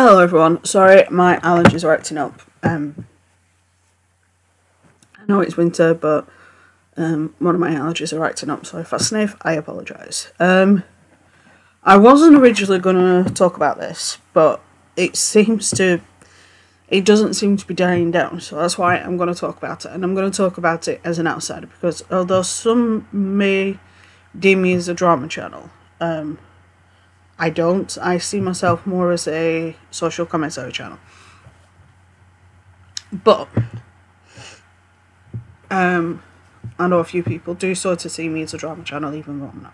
Hello everyone, sorry my allergies are acting up. I know it's winter, but one of my allergies are acting up, so if I sniff, I apologise. I wasn't originally going to talk about this, but it doesn't seem to be dying down, so that's why I'm going to talk about it, and I'm going to talk about it as an outsider, because although some may deem me as a drama channel, I don't. I see myself more as a social commentary channel. But I know a few people do sort of see me as a drama channel, even though I'm not.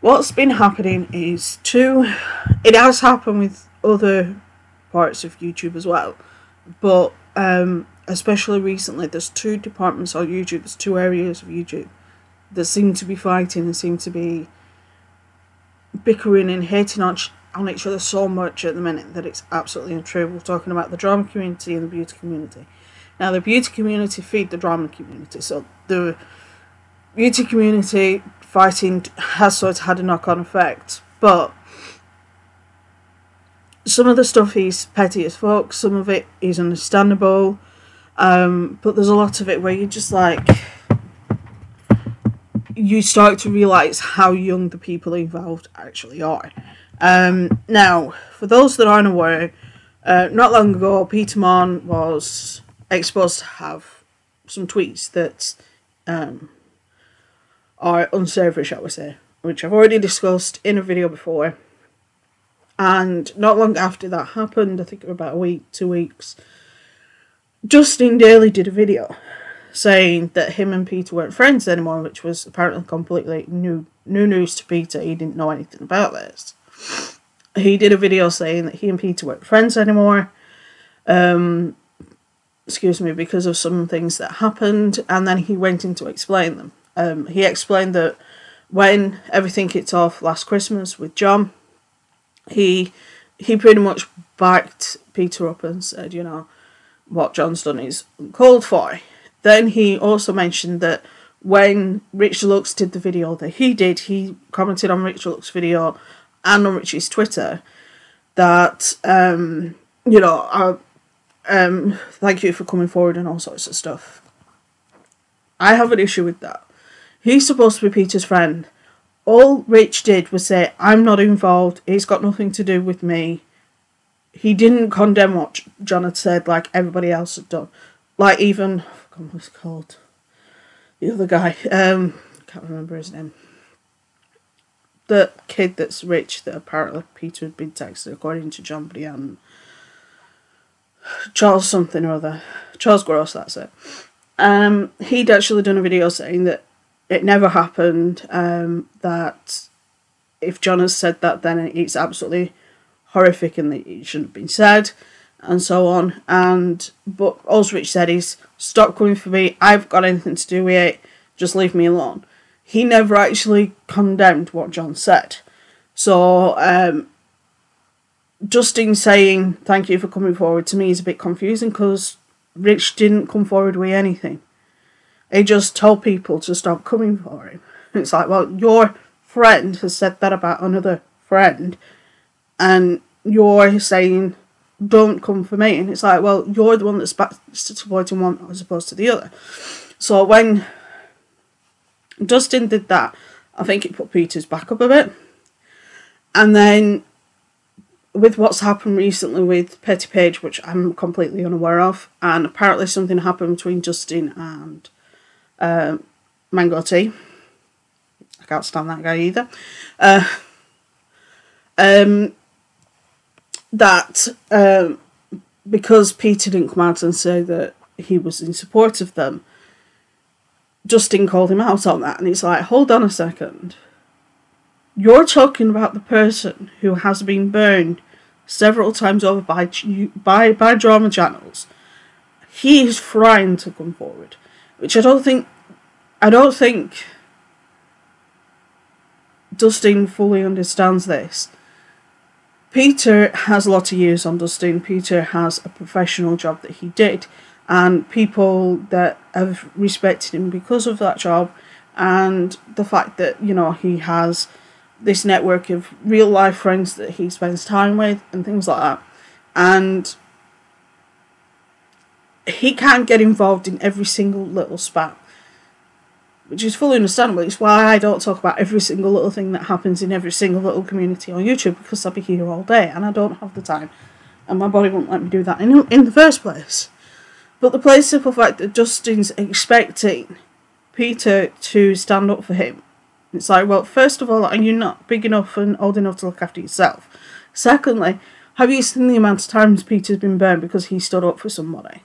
What's been happening is it has happened with other parts of YouTube as well, but especially recently, there's two departments on YouTube, there's two areas of YouTube that seem to be fighting and seem to be bickering and hating on each other so much at the minute that it's absolutely untrue. We're talking about the drama community and the beauty community. Now, the beauty community feed the drama community, so the beauty community fighting has sort of had a knock-on effect, but some of the stuff is petty as fuck, some of it is understandable, but there's a lot of it where you're just like, you start to realise how young the people involved actually are. Now, for those that aren't aware, not long ago, Peter Mon was exposed to have some tweets that are unsavoury, shall we say, which I've already discussed in a video before. And not long after that happened, I think about a week, 2 weeks, Justin Daly did a video saying that him and Peter weren't friends anymore, which was apparently completely new news to Peter. He didn't know anything about this. He did a video saying that he and Peter weren't friends anymore, because of some things that happened, and then he went in to explain them. He explained that when everything kicked off last Christmas with John, he pretty much backed Peter up and said, you know, what John's done is uncalled for. Then he also mentioned that when Rich Lux did the video that he did, he commented on Rich Lux's video and on Richie's Twitter that, thank you for coming forward and all sorts of stuff. I have an issue with that. He's supposed to be Peter's friend. All Rich did was say, I'm not involved, he's got nothing to do with me. He didn't condemn what John had said like everybody else had done. Like even, what was called? The other guy, can't remember his name. The kid that's rich that apparently Peter had been texted, according to John Brian. Charles something or other. Charles Gross, that's it. He'd actually done a video saying that it never happened, that if John has said that, then it's absolutely horrific and that it shouldn't have been said, and so on. But all Rich said is, stop coming for me, I've got anything to do with it, just leave me alone. He never actually condemned what John said. So, Justin saying thank you for coming forward to me is a bit confusing, because Rich didn't come forward with anything. He just told people to stop coming for him. It's like, well, your friend has said that about another friend, and you're saying don't come for me. And it's like, well, you're the one that's supporting one as opposed to the other. So when Justin did that, I think it put Peter's back up a bit. And then with what's happened recently with Petty Page, which I'm completely unaware of, and apparently something happened between Justin and Mango Tea. I can't stand that guy either. Because Peter didn't come out and say that he was in support of them, Justin called him out on that, and it's like, hold on a second. You're talking about the person who has been burned several times over by drama channels. He is trying to come forward, which I don't think Justin fully understands this. Peter has a lot of years on Justin. Peter has a professional job that he did, and people that have respected him because of that job, and the fact that, you know, he has this network of real life friends that he spends time with and things like that. And he can't get involved in every single little spat, which is fully understandable. It's why I don't talk about every single little thing that happens in every single little community on YouTube, because I'll be here all day and I don't have the time, and my body won't let me do that in the first place. But the plain simple fact that Dustin's expecting Peter to stand up for him, it's like, well, first of all, are you not big enough and old enough to look after yourself? Secondly, have you seen the amount of times Peter's been burned because he stood up for somebody?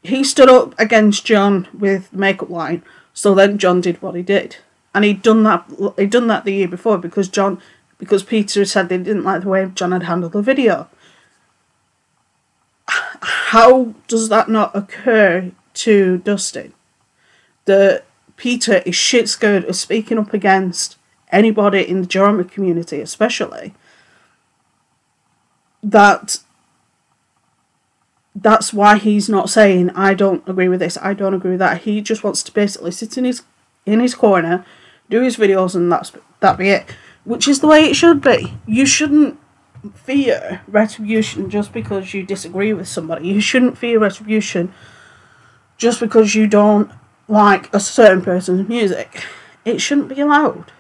He stood up against John with the makeup line, so then John did what he did. And he'd done that the year before because Peter said they didn't like the way John had handled the video. How does that not occur to Dustin? That Peter is shit scared of speaking up against anybody in the drama community, especially. That's why he's not saying, I don't agree with this, I don't agree with that. He just wants to basically sit in his corner, do his videos, and that be it. Which is the way it should be. You shouldn't fear retribution just because you disagree with somebody. You shouldn't fear retribution just because you don't like a certain person's music. It shouldn't be allowed.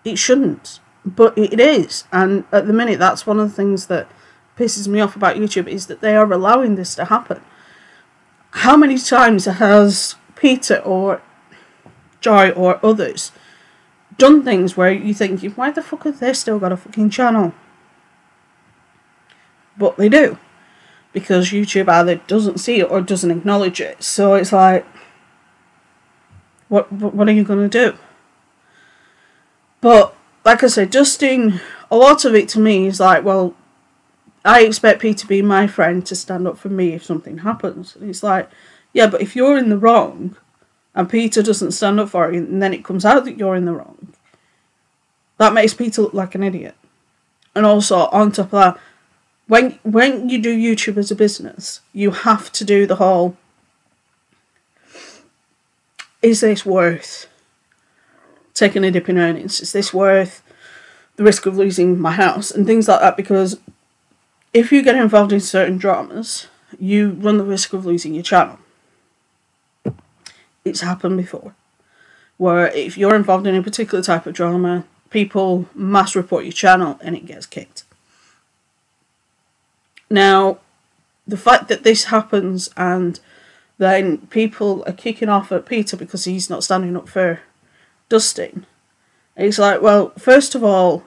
It shouldn't. But it is. And at the minute, that's one of the things that pisses me off about YouTube, is that they are allowing this to happen. How many times has Peter or Joy or others done things where you think, why the fuck have they still got a fucking channel? But they do, because YouTube either doesn't see it or doesn't acknowledge it. So it's like, what are you going to do? But like I said, Dustin, a lot of it to me is like, well, I expect Peter to be my friend to stand up for me if something happens. And it's like, yeah, but if you're in the wrong and Peter doesn't stand up for you, and then it comes out that you're in the wrong, that makes Peter look like an idiot. And also, on top of that, when you do YouTube as a business, you have to do the whole, is this worth taking a dip in earnings? Is this worth the risk of losing my house? And things like that, because if you get involved in certain dramas, you run the risk of losing your channel. It's happened before, where if you're involved in a particular type of drama, people mass report your channel and it gets kicked. Now, the fact that this happens and then people are kicking off at Peter because he's not standing up for Dustin, it's like, well, first of all,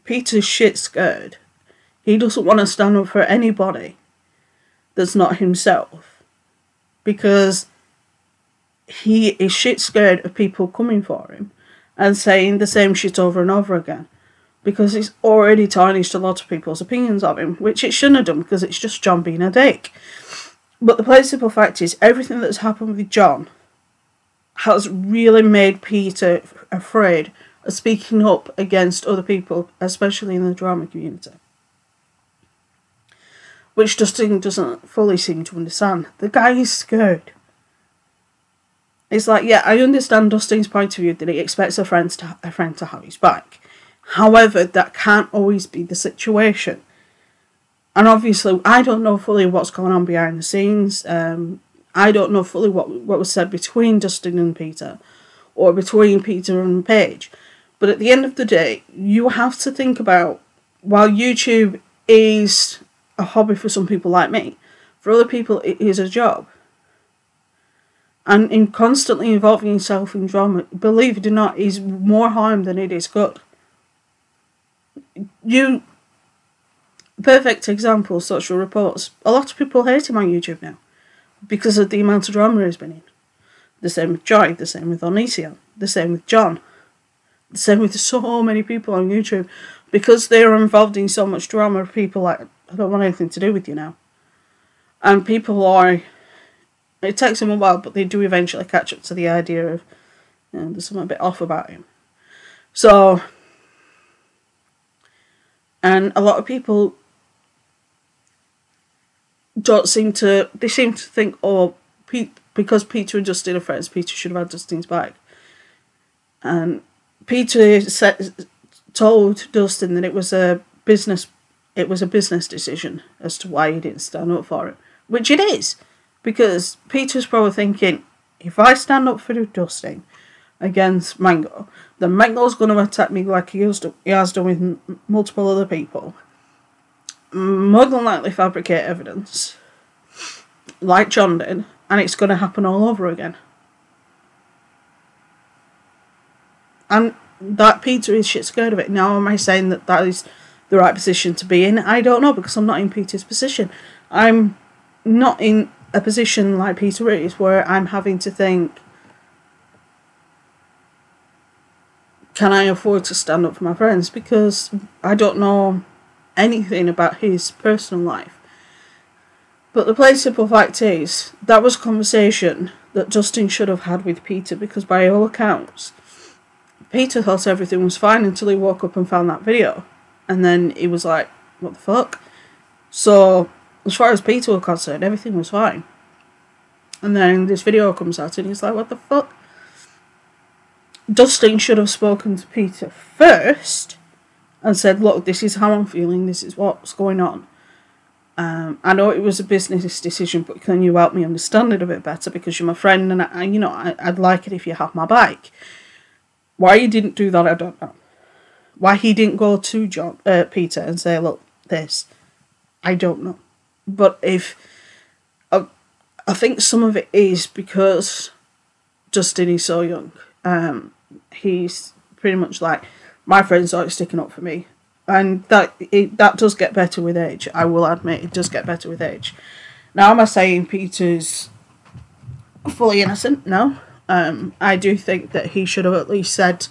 Peter's shit scared. He doesn't want to stand up for anybody that's not himself, because he is shit scared of people coming for him and saying the same shit over and over again, because it's already tarnished a lot of people's opinions of him, which it shouldn't have done, because it's just John being a dick. But the plain simple fact is, everything that's happened with John has really made Peter afraid of speaking up against other people, especially in the drama community, which Dustin doesn't fully seem to understand. The guy is scared. It's like, yeah, I understand Dustin's point of view that he expects a friend to have his back. However, that can't always be the situation. And obviously, I don't know fully what's going on behind the scenes. I don't know fully what was said between Dustin and Peter, or between Peter and Paige. But at the end of the day, you have to think about, while YouTube is a hobby for some people like me, for other people it is a job. And in constantly involving yourself in drama, believe it or not, is more harm than it is good. Perfect example, Social Reports. A lot of people hate him on YouTube now because of the amount of drama he's been in. The same with Joy, the same with Onision, the same with John, the same with so many people on YouTube, because they are involved in so much drama. People like, I don't want anything to do with you now. And people are, it takes them a while, but they do eventually catch up to the idea of, you know, there's something a bit off about him. So, and a lot of people seem to think, oh, because Peter and Dustin are friends, Peter should have had Dustin's back. And Peter told Dustin that it was a business decision as to why he didn't stand up for it, which it is, because Peter's probably thinking, if I stand up for Dustin against Mango, then Mango's going to attack me like he has done with multiple other people, more than likely fabricate evidence, like John did, and it's going to happen all over again. And that Peter is shit scared of it. Now, am I saying that is the right position to be in? I don't know, because I'm not in Peter's position. I'm not in a position like Peter is, where I'm having to think, can I afford to stand up for my friends? Because I don't know anything about his personal life. But the plain simple fact is, that was a conversation that Dustin should have had with Peter, because by all accounts, Peter thought everything was fine until he woke up and found that video. And then he was like, what the fuck? So, as far as Peter was concerned, everything was fine. And then this video comes out and he's like, what the fuck? Dustin should have spoken to Peter first and said, look, this is how I'm feeling, this is what's going on. I know it was a business decision, but can you help me understand it a bit better, because you're my friend, and I'd like it if you have my back. Why he didn't do that, I don't know. Why he didn't go to Peter and say, look, this, I don't know. But I think some of it is because Dustin is so young. He's pretty much like, my friends aren't sticking up for me. And that does get better with age. I will admit, it does get better with age. Now, am I saying Peter's fully innocent? No. I do think that he should have at least said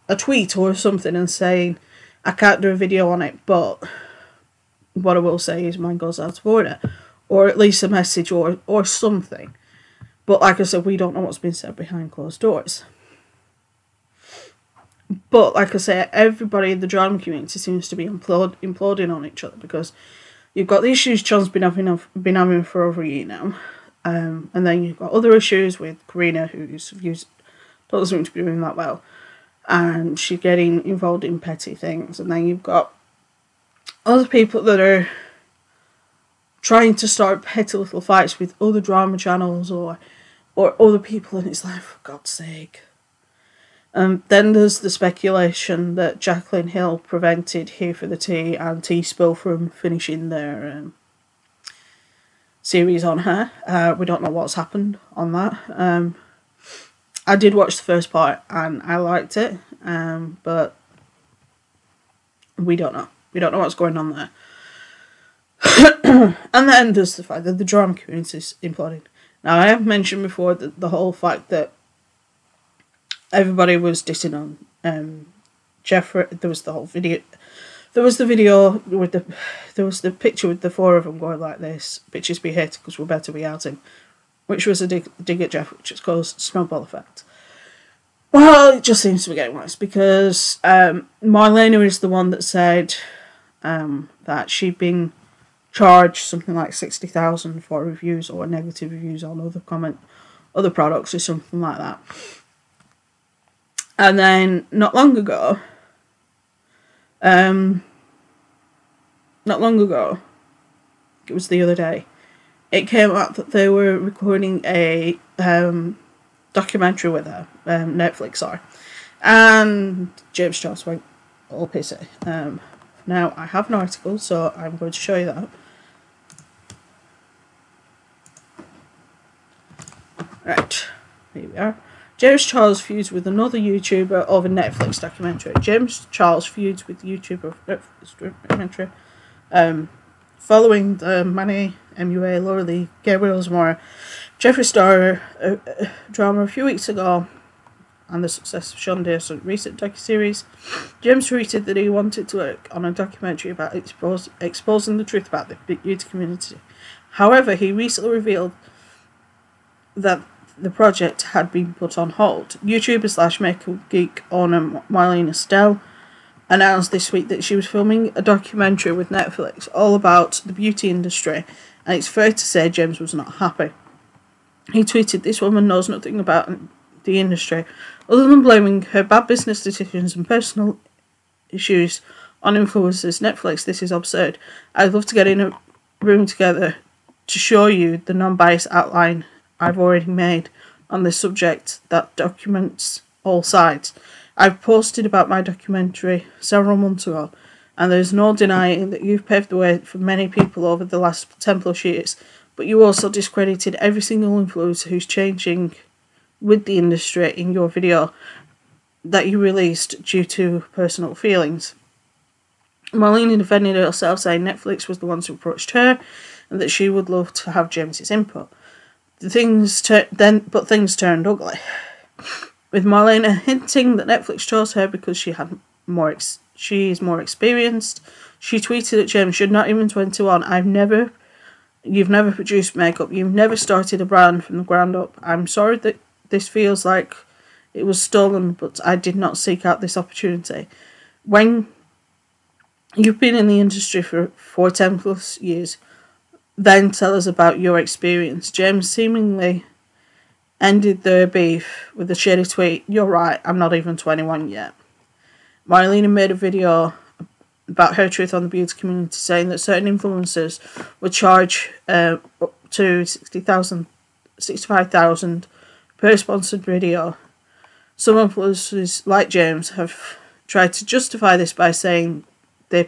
a tweet or something and saying, I can't do a video on it, but what I will say is mine goes out of order. Or at least a message or something. But like I said, we don't know what's been said behind closed doors. But like I say, everybody in the drama community seems to be imploding on each other, because you've got the issues John's been having for over a year now. And then you've got other issues with Karina, whose views doesn't seem to be doing that well. And she's getting involved in petty things. And then you've got other people that are trying to start petty little fights with other drama channels or other people. And it's like, for God's sake. Then there's the speculation that Jaclyn Hill prevented Here for the Tea and Tea-Spill from finishing their series on her. We don't know what's happened on that. I did watch the first part and I liked it, but we don't know. We don't know what's going on there. And then there's the fact that the drama community is imploding. Now, I have mentioned before that the whole fact that everybody was dissing on Jeffrey. There was the whole video. There was the video with there was the picture with the four of them going like this. Bitches be hit because we're better be outing. Which was a dig at Jeff, which has caused snowball effect. Well, it just seems to be getting worse, because Marlena is the one that said that she'd been charged something like 60,000 for reviews or negative reviews on other products or something like that. And then not long ago, it was the other day, it came out that they were recording a documentary with her, Netflix, sorry. And James Charles went all pissy. Now, I have an article, so I'm going to show you that. Right, here we are. James Charles feuds with another YouTuber over Netflix documentary. James Charles feuds with YouTuber Netflix documentary. Following the Manny, MUA, Laura Lee, Gabriel Zamora, Jeffree Star drama a few weeks ago, and the success of Sean Dare's recent docuseries, James tweeted that he wanted to work on a documentary about exposing the truth about the beauty community. However, he recently revealed that the project had been put on hold. YouTuber / makeup geek owner Marlene Estelle announced this week that she was filming a documentary with Netflix all about the beauty industry, and it's fair to say James was not happy. He tweeted, "This woman knows nothing about the industry, other than blaming her bad business decisions and personal issues on influencers. Netflix, this is absurd. I'd love to get in a room together to show you the non-biased outline I've already made on this subject that documents all sides. I've posted about my documentary several months ago, and there's no denying that you've paved the way for many people over the last 10 plus years, but you also discredited every single influencer who's changing with the industry in your video that you released due to personal feelings. Marlena defended herself, saying Netflix was the ones who approached her and that she would love to have James's input. But things turned ugly, with Marlena hinting that Netflix chose her because she's more experienced. She tweeted at James, "You're not even 21. You've never produced makeup. You've never started a brand from the ground up. I'm sorry that this feels like it was stolen, but I did not seek out this opportunity. When you've been in the industry for 10 plus years, then tell us about your experience." James seemingly ended their beef with a shady tweet, "You're right, I'm not even 21 yet." Marlena made a video about her truth on the beauty community, saying that certain influencers would charge up to $65,000 per sponsored video. Some influencers, like James, have tried to justify this by saying the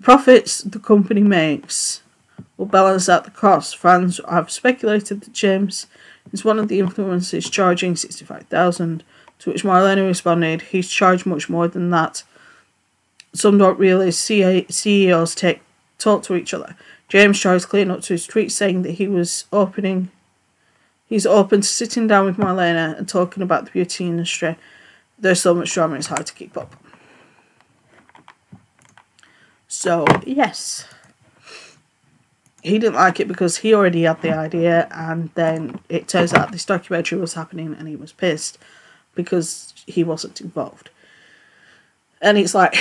profits the company makes will balance out the costs. Fans have speculated that James is one of the influencers charging $65,000. To which Marlena responded, "He's charged much more than that. Some don't realise CEOs talk to each other." James tries clearing up to his tweet, saying that he's open to sitting down with Marlena and talking about the beauty industry. There's so much drama, it's hard to keep up. So, yes. He didn't like it because he already had the idea, and then it turns out this documentary was happening and he was pissed because he wasn't involved. And it's like,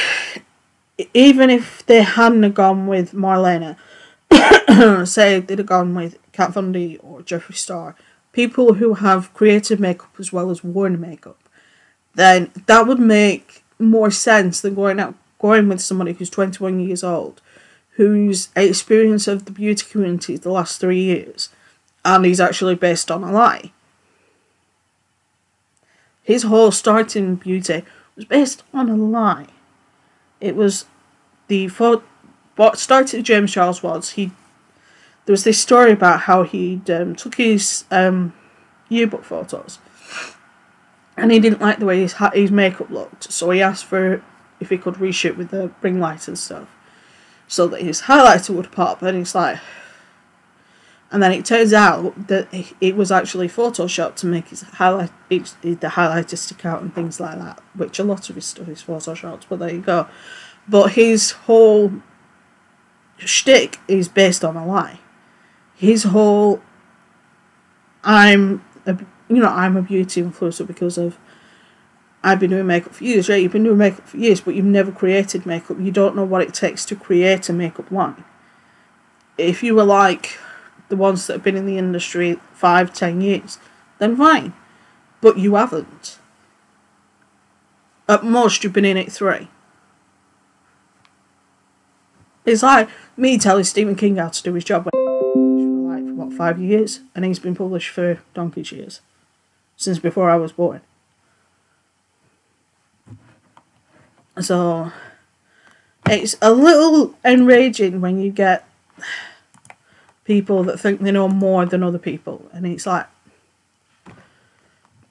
even if they hadn't gone with Marlena, say they'd have gone with Kat Von D or Jeffree Star, people who have created makeup as well as worn makeup, then that would make more sense than going with somebody who's 21 years old, whose experience of the beauty community is the last 3 years, and he's actually based on a lie. His whole starting beauty was based on a lie. It was what started James Charles was there was this story about how he took his yearbook photos, and he didn't like the way his makeup looked, so he asked for if he could reshoot with the ring light and stuff, so that his highlighter would pop. And it's like, and then it turns out that it was actually photoshopped to make the highlighter stick out and things like that, which a lot of his stuff is photoshopped, but there you go. But his whole shtick is based on a lie. His whole, I'm a beauty influencer because of, I've been doing makeup for years. Right, you've been doing makeup for years, but you've never created makeup. You don't know what it takes to create a makeup line. If you were like the ones that have been in the industry 5-10 years, then fine. But you haven't. At most, you've been in it 3. It's like me telling Stephen King how to do his job for 5 years, and he's been published for donkey's years, since before I was born. So it's a little enraging when you get people that think they know more than other people, and it's like,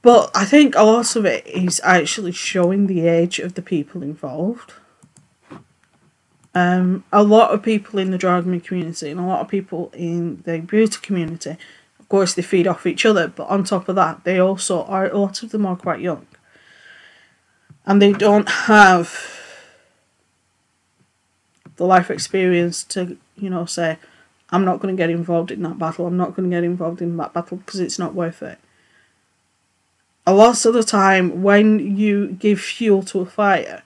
but I think a lot of it is actually showing the age of the people involved. A lot of people in the drag me community and a lot of people in the beauty community, of course, they feed off each other, but on top of that, they also are, a lot of them are quite young, and they don't have the life experience to, say, I'm not going to get involved in that battle, I'm not going to get involved in that battle because it's not worth it. A lot of the time, when you give fuel to a fire,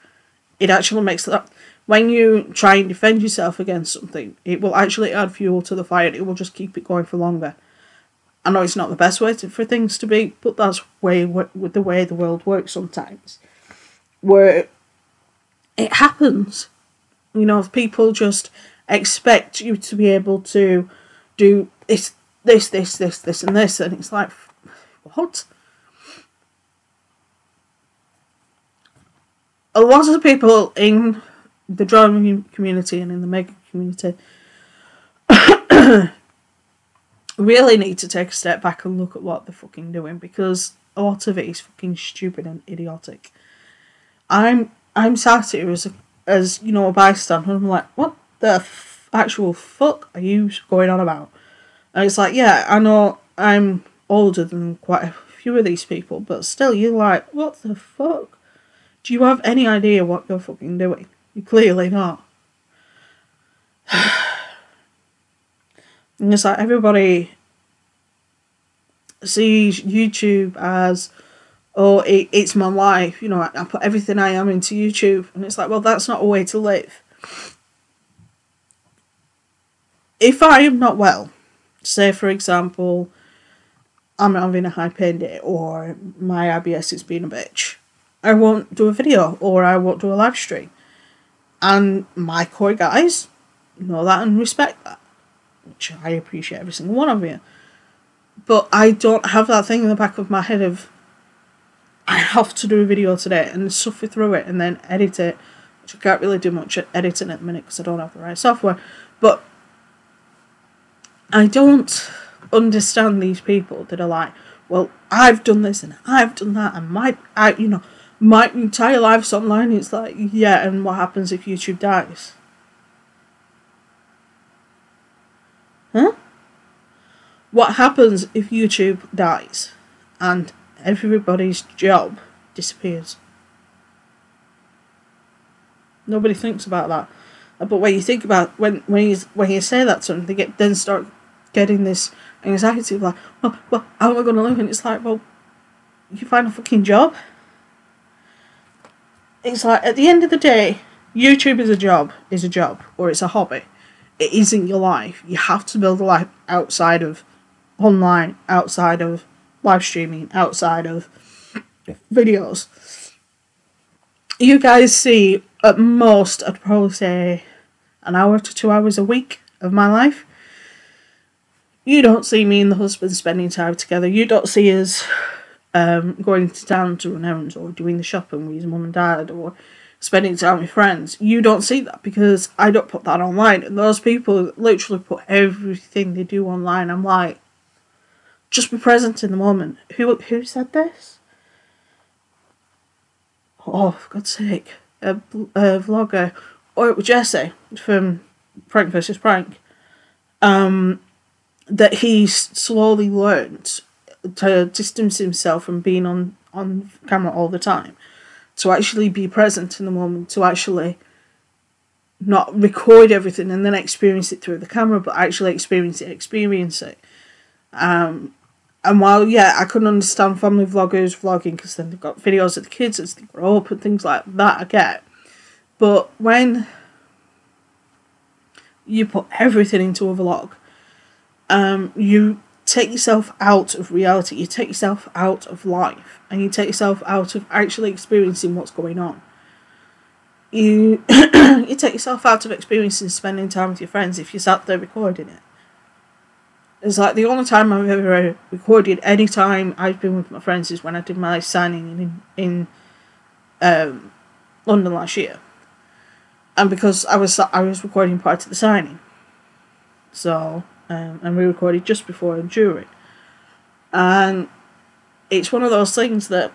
it actually makes that, when you try and defend yourself against something, it will actually add fuel to the fire, it will just keep it going for longer. I know it's not the best way for things to be, but that's with the way the world works sometimes. Where it happens. You know, if people just expect you to be able to do this, and this, and it's like, what? A lot of people in the drama community and in the mega community really need to take a step back and look at what they're fucking doing, because a lot of it is fucking stupid and idiotic. I'm sat here as you know, a bystander, and I'm like, what the actual fuck are you going on about? And it's like, yeah, I know I'm older than quite a few of these people, but still, you're like, what the fuck? Do you have any idea what you're fucking doing? You're clearly not. And it's like everybody sees YouTube as, oh, it's my life. You know, I put everything I am into YouTube. And it's like, well, that's not a way to live. If I am not well, say, for example, I'm having a high pain day, or my IBS is being a bitch, I won't do a video, or I won't do a live stream. And my core guys know that and respect that, which I appreciate every single one of you. But I don't have that thing in the back of my head of, I have to do a video today and suffer through it and then edit it, which I can't really do much editing at the minute because I don't have the right software. But I don't understand these people that are like, well, I've done this and I've done that, and my entire life's online. It's like, yeah, and what happens if YouTube dies? Huh? What happens if YouTube dies and everybody's job disappears? Nobody thinks about that. But when you think about when you say that to them, they then start getting this anxiety of like, well, how am I going to live? And it's like, well, you find a fucking job. It's like, at the end of the day, YouTube is a job, or it's a hobby. It isn't your life. You have to build a life outside of online, outside of live streaming, outside of videos. You guys see, at most, I'd probably say an hour to 2 hours a week of my life. You don't see me and the husband spending time together. You don't see us going to town to run errands, or doing the shopping with his mum and dad, or spending time with friends. You don't see that because I don't put that online. And those people literally put everything they do online. I'm like, just be present in the moment. Who said this? Oh, for God's sake. A vlogger. Or it was Jesse from Prank vs. Prank. That he slowly learned to distance himself from being on camera all the time. To actually be present in the moment. To actually not record everything and then experience it through the camera, but actually experience it. And while, yeah, I couldn't understand family vloggers vlogging because then they've got videos of the kids as they grow up and things like that, I get. But when you put everything into a vlog, you take yourself out of reality, you take yourself out of life, and you take yourself out of actually experiencing what's going on. You you take yourself out of experiencing spending time with your friends if you're sat there recording it. It's like the only time I've ever recorded any time I've been with my friends is when I did my signing in London last year. And because I was recording prior to the signing. So, and we recorded just before and during. And it's one of those things that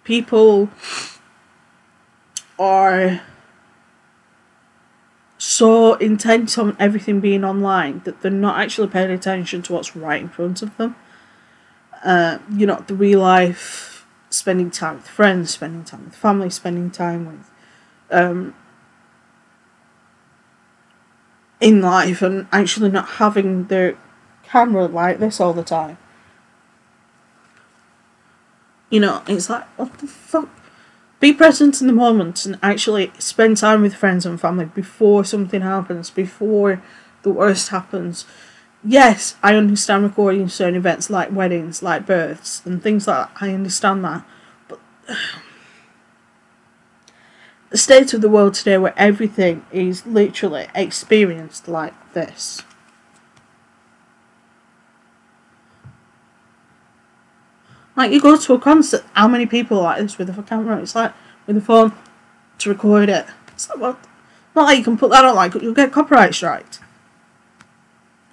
people are so intent on everything being online that they're not actually paying attention to what's right in front of them. The real life, spending time with friends, spending time with family, spending time with in life, and actually not having their camera like this all the time. It's like, what the fuck? Be present in the moment and actually spend time with friends and family before something happens, before the worst happens. yes, I understand recording certain events like weddings, like births, and things like that. I understand that. But the state of the world today, where everything is literally experienced like this. Like, you go to a concert, how many people are like this with a camera? It's like, with a phone to record it. It's like, well, not like you can put that on, like, you'll get copyright striked.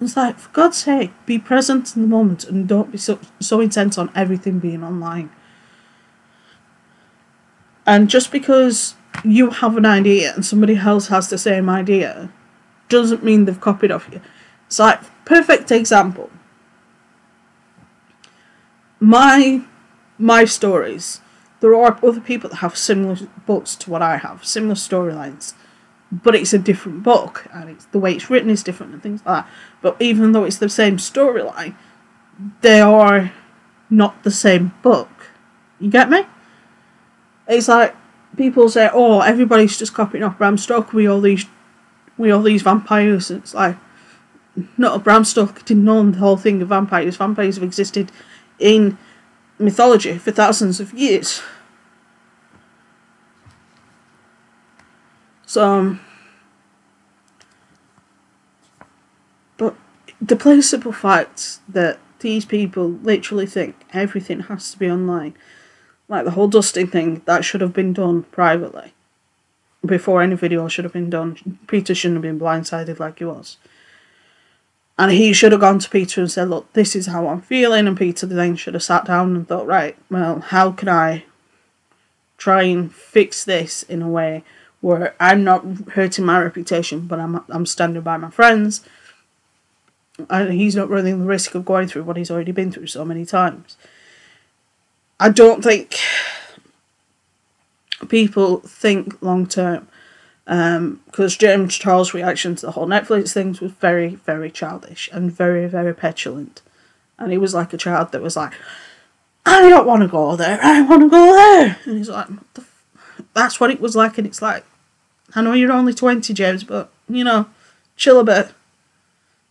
It's like, for God's sake, be present in the moment and don't be so intent on everything being online. And just because you have an idea and somebody else has the same idea doesn't mean they've copied off you. It's like, perfect example. My stories, there are other people that have similar books to what I have, similar storylines, but it's a different book, and the way it's written is different and things like that. But even though it's the same storyline, they are not the same book. You get me? It's like people say, "Oh, everybody's just copying off Bram Stoker with all these vampires." And it's like, no, Bram Stoker didn't know the whole thing of vampires. Vampires have existed in mythology for thousands of years. So, but the plain simple fact that these people literally think everything has to be online, like the whole dusting thing, that should have been done privately before any video should have been done. Peter shouldn't have been blindsided like he was. And he should have gone to Peter and said, "Look, this is how I'm feeling." And Peter then should have sat down and thought, right, well, how can I try and fix this in a way where I'm not hurting my reputation, but I'm standing by my friends, and he's not running the risk of going through what he's already been through so many times. I don't think people think long term, because James Charles' reaction to the whole Netflix thing was very, very childish and very, very petulant. And he was like a child that was like, "I don't want to go there, I want to go there." And he's like, that's what it was like. And it's like, I know you're only 20, James, but, chill a bit.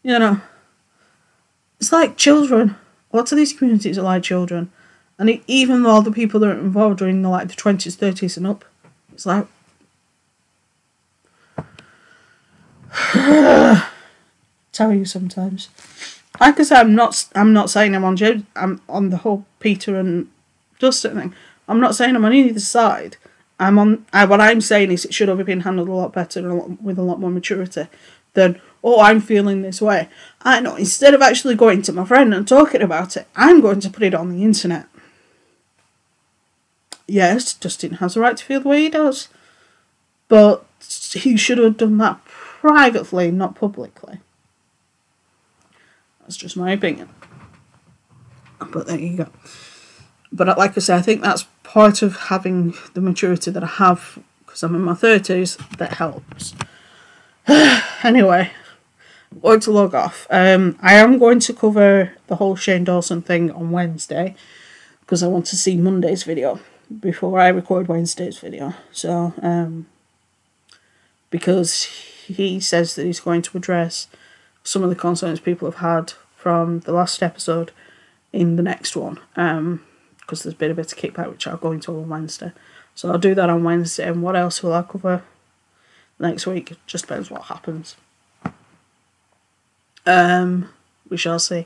It's like children. Lots of these communities are like children. And even though the people that are involved are in the 20s, 30s and up, it's like, tell you sometimes. Like I said, I'm not saying I'm on James. I'm on the whole Peter and Dustin thing. I'm not saying I'm on either side. What I'm saying is it should have been handled a lot better and with a lot more maturity than, "Oh, I'm feeling this way." I know, instead of actually going to my friend and talking about it, I'm going to put it on the internet. Yes, Dustin has a right to feel the way he does, but he should have done that privately, not publicly. That's just my opinion. But there you go. But like I say, I think that's part of having the maturity that I have, because I'm in my 30s, that helps. Anyway, I'm going to log off. I am going to cover the whole Shane Dawson thing on Wednesday, because I want to see Monday's video before I record Wednesday's video. So, because he says that he's going to address some of the concerns people have had from the last episode in the next one, because there's been a bit of kickback, which I'll go into on Wednesday. So I'll do that on Wednesday. And what else will I cover next week? It just depends what happens. We shall see.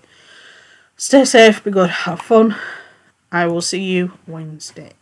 Stay safe, be good, have fun. I will see you Wednesday.